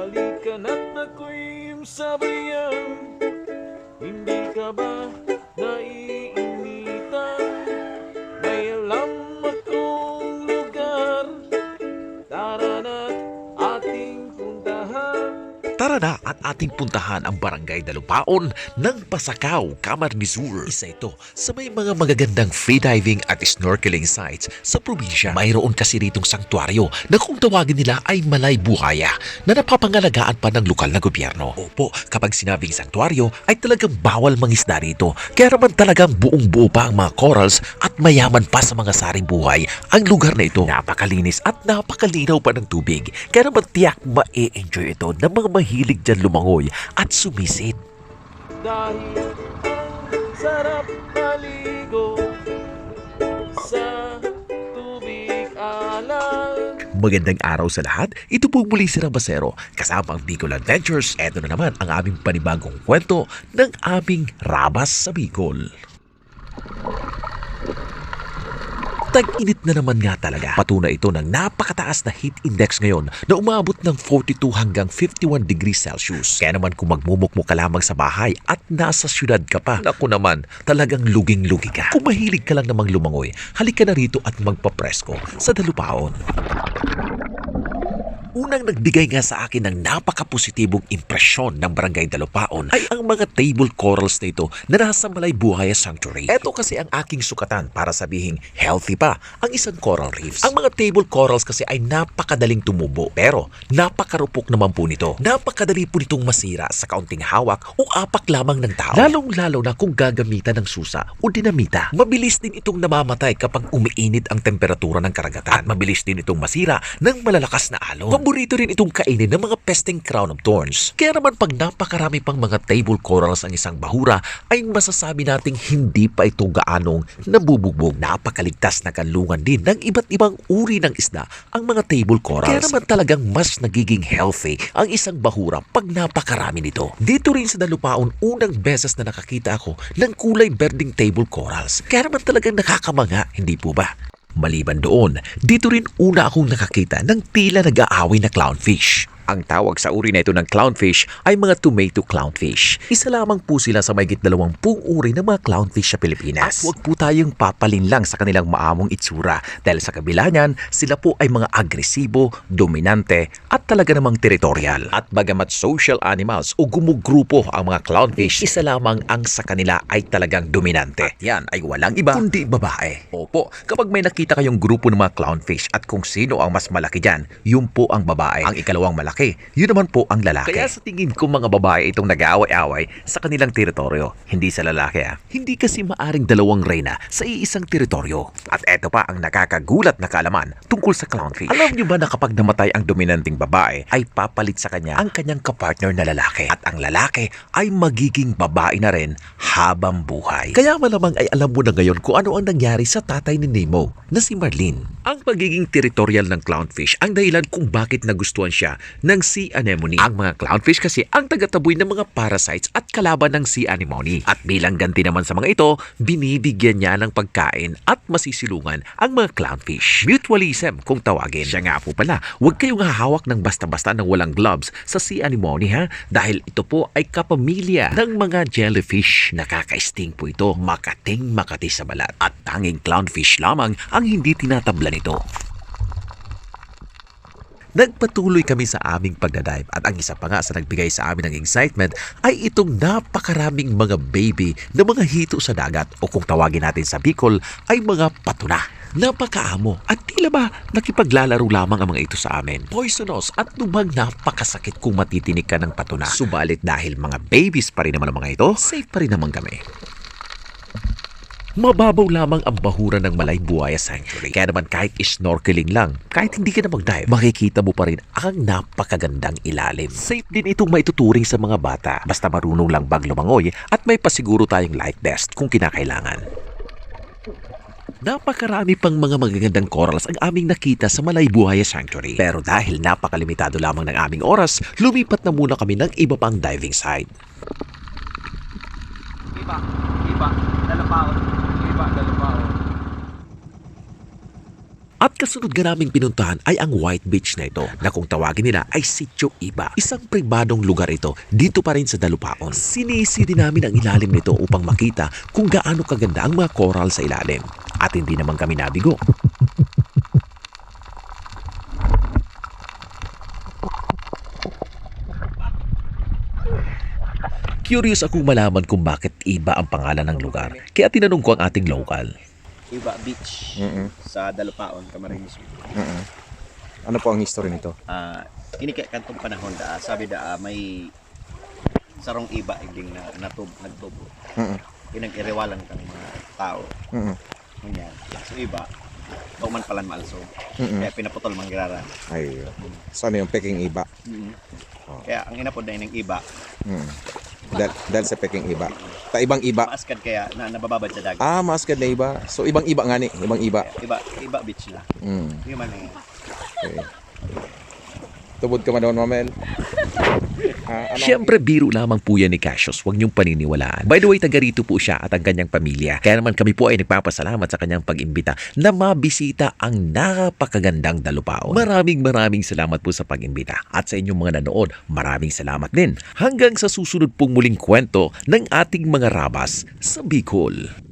Halika na't ako'y sabayan. Hindi ka ba naiinitan? May alam akong lugar. Tara na't ating puntahan. Tara na at ating puntahan ang Barangay Dalupaon ng Pasakaw, Camarines Sur. Isa ito sa may mga magagandang freediving at snorkeling sites sa probinsya. Mayroon kasi ritong sanktuaryo na kung tawagin nila ay Malay Buhaya na napapangalagaan pa ng lokal na gobyerno. Opo, kapag sinabing sanktuaryo ay talagang bawal mangisda rito. Kaya naman talagang buong buo pa ang mga corals at mayaman pa sa mga saring buhay ang lugar na ito. Napakalinis at napakalinaw pa ng tubig. Kaya naman tiyak ma-enjoy ito ng mga mahilig dyan lumangoy at sumisid. Dahil ang sarap maligo sa tubig alon. Magandang araw sa lahat. Ito po muli si Rabasero kasama ang Bicol Adventures. Ito na naman ang aming panibagong kwento ng aming Rabas sa Bicol. Tag-init na naman nga talaga. Patunay ito ng napakataas na heat index ngayon na umabot ng 42 hanggang 51 degrees Celsius. Kaya naman kung magmumukmo ka lamang sa bahay at nasa syudad ka pa, naku naman, talagang luging-lugi ka. Kung mahilig ka lang namang lumangoy, halika na rito at magpapresko sa Dalupaon. Unang nagbigay nga sa akin ng napaka-positibong impresyon ng Barangay Dalupaon ay ang mga table corals na ito na nasa Malay Buhaya Sanctuary. Ito kasi ang aking sukatan para sabihing healthy pa ang isang coral reefs. Ang mga table corals kasi ay napakadaling tumubo pero napakarupok naman po nito. Napakadali po nitong masira sa kaunting hawak o apak lamang ng tao. Lalong-lalo na kung gagamitan ng susa o dinamita. Mabilis din itong namamatay kapag umiinit ang temperatura ng karagatan at mabilis din itong masira ng malalakas na alon. Paborito rin itong kainin ng mga pesting crown of thorns. Kaya naman pag napakarami pang mga table corals ang isang bahura, ay masasabi nating hindi pa ito gaanong nabubugbog. Napakaligtas na kanlungan din ng iba't ibang uri ng isda ang mga table corals. Kaya naman talagang mas nagiging healthy ang isang bahura pag napakarami nito. Dito rin sa Dalupaon, unang beses na nakakita ako ng kulay berding table corals. Kaya naman talagang nakakamanga, hindi po ba? Maliban doon, dito rin una akong nakakita ng tila nag-aaway na clownfish. Ang tawag sa uri na ito ng clownfish ay mga tomato clownfish. Isa lamang po sila sa mahigit 20 uri ng mga clownfish sa Pilipinas. At huwag po tayong papalin lang sa kanilang maamong itsura dahil sa kabila niyan, sila po ay mga agresibo, dominante at talaga namang teritorial. At bagamat social animals o gumugrupo ang mga clownfish, isa lamang ang sa kanila ay talagang dominante. At yan ay walang iba kundi babae. Opo, kapag may nakita kayong grupo ng mga clownfish at kung sino ang mas malaki dyan, yun po ang babae. Ang ikalawang malaki, yun naman po ang lalaki. Kaya sa tingin ko mga babae itong nag-aaway-away sa kanilang teritoryo, hindi sa lalaki. Hindi kasi maaring dalawang reyna sa iisang teritoryo. At eto pa ang nakakagulat na kaalaman tungkol sa clownfish. Alam niyo ba na kapag namatay ang dominanting babae, ay papalit sa kanya ang kanyang kapartner na lalaki. At ang lalaki ay magiging babae na rin habang buhay. Kaya malamang ay alam mo na ngayon kung ano ang nangyari sa tatay ni Nemo na si Marlene. Ang pagiging teritorial ng clownfish ang dahilan kung bakit nagustuhan siya ng sea anemone. Ang mga clownfish kasi ang tagataboy ng mga parasites at kalaban ng sea anemone. At bilang ganti naman sa mga ito, binibigyan niya ng pagkain at masisilungan ang mga clownfish. Mutualism kung tawagin. Siya nga po pala, huwag kayong hahawak ng basta-basta ng walang gloves sa sea anemone ha, dahil ito po ay kapamilya ng mga jellyfish. Nakaka-sting po ito, makati sa balat. At tanging clownfish lamang ang hindi tinatabla nito. Nagpatuloy kami sa aming pagdadive at ang isa pa nga sa nagbigay sa amin ng excitement ay itong napakaraming mga baby na mga hito sa dagat o kung tawagin natin sa Bicol ay mga patuna. Napakaamo at tila ba nakipaglalaro lamang ang mga ito sa amin. Poisonous at lubhang napakasakit kung matitinig ka ng patuna. Subalit dahil mga babies pa rin naman ang mga ito, safe pa rin naman kami. Mababaw lamang ang bahura ng Malay Buhaya Sanctuary. Kaya naman kahit snorkeling lang, kahit hindi ka na mag-dive, makikita mo pa rin ang napakagandang ilalim. Safe din itong maituturing sa mga bata. Basta marunong lang bang lumangoy at may pasiguro tayong life vest kung kinakailangan. Napakarami pang mga magagandang corals ang aming nakita sa Malay Buhaya Sanctuary. Pero dahil napakalimitado lamang ng aming oras, lumipat na muna kami ng iba pang diving site. Iba, Dalupaon. Iba, Dalupaon. At At kasunod nga naming pinuntahan ay ang White Beach na ito na kung tawagin nila ay Sitio Iba. Isang pribadong lugar ito dito pa rin sa Dalupaon. Sinisiri namin ang ilalim nito upang makita kung gaano kaganda ang mga coral sa ilalim. At hindi naman kami nabigo. Curious akong malaman kung bakit Iba ang pangalan ng lugar. Kaya tinanong ko ang ating local. Iba Beach sa Dalupaon, Camarines. Ano po ang history nito? Kini kay kantong panahon sabi may sarong iba igding nagtubo. Pinag-irewalan kang mga tao. Ganyan. So iba, man palan maalso. Kaya pinaputol manggirara. Ay, so ano yung Peking Iba? Kaya ang inapod na ng iba, Dahil sa Peking Iba. Ta ibang iba. maaskad kaya na nabababad sa dagat. Maskad na iba. So ibang iba nga ni, ibang iba. Iba beach na. Yung man eh. Okay. Tubod ka man doon, Mamel. Siyempre, biro lamang po yan ni Cassius. Huwag niyong paniniwalaan. By the way, taga rito po siya at ang kanyang pamilya. Kaya naman kami po ay nagpapasalamat sa kanyang pag-imbita na mabisita ang napakagandang Dalupaon. Maraming salamat po sa pag-imbita. At sa inyong mga nanood, maraming salamat din. Hanggang sa susunod pong muling kwento ng ating mga rabas sa Bicol.